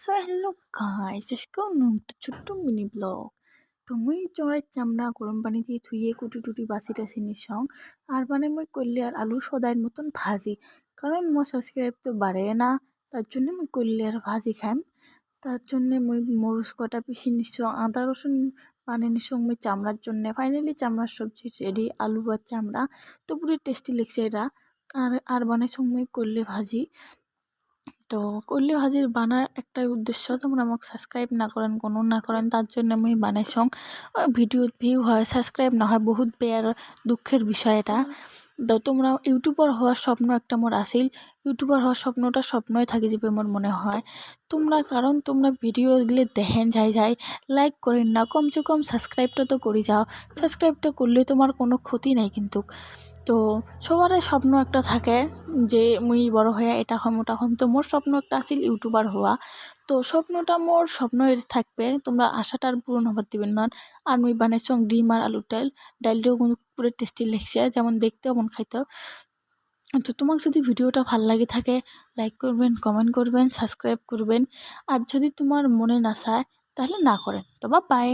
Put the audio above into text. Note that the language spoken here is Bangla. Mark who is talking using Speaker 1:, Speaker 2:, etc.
Speaker 1: সো হ্যালো গাইস, আজকে অন্য একটা ছোট্ট মিনি ব্লগ। তো মুই চড়াই চামড়া গরম পানি দিয়ে ধুয়ে কুটি টুটি বাসি টাসি নিসং আর মুই করলে আর আলু সদাইয়ের মতন ভাজি, কারণ মোর সাবস্ক্রাইব তো বাড়ে না। তার জন্য মুই করলে আর ভাজি খাইম। তার জন্য মুই মরিচ কটা পিষি নিসং, আদা রসুন পানি নিসং মুই চামড়ার জন্য। ফাইনালি চামড়ার সবজি রেডি, আলু আর চামড়া। তো পুরো টেস্টি লাগছে এটা। আর আর বানাইছং মুই করলে ভাজি। তো করলে ভাজির বানার একটাই উদ্দেশ্য, তোমরা আমাকে সাবস্ক্রাইব না করেন কোনো না করেন, তার জন্য আমি বানাইছং। ভিডিওত ভিউ হয়, সাবস্ক্রাইব না হয়, বহুত বেয়ার দুঃখের বিষয় এটা। তো তোমরা ইউটিউবার হওয়ার স্বপ্ন একটা মোর আসিল। ইউটিউবার হওয়ার স্বপ্নটা স্বপ্নই থাকি যাবে মোর মনে হয়। তোমরা কারণ তোমরা ভিডিওগুলো দেখেন যাই যাই, লাইক করেন না, কমসে কম সাবস্ক্রাইবটা তো করে যাও। সাবস্ক্রাইবটা করলে তোমার কোনো ক্ষতি নাই কিন্তু। তো সবারই স্বপ্ন একটা থাকে যে মুই বড় হয়ে এটা হম ওটা হম। তো মোর স্বপ্ন একটা আছিল ইউটিউবার হওয়া। তো স্বপ্নটা মোর স্বপ্নই থাকবে, তোমরা আশাটা আর পূরণ হবার দিবেন না। আর মুই বানাইছং ডিম আর আলুর ডাল। ডালটাও কিন্তু পুরো টেস্টি লাগছে, যেমন দেখতেও মন খাইতেও। তো তোমাক যদি ভিডিওটা ভাল লাগে থাকে, লাইক করবেন, কমেন্ট করবেন, সাবস্ক্রাইব করবেন। আর যদি তোমার মনে না চায় তাহলে না করেন। তো বাই।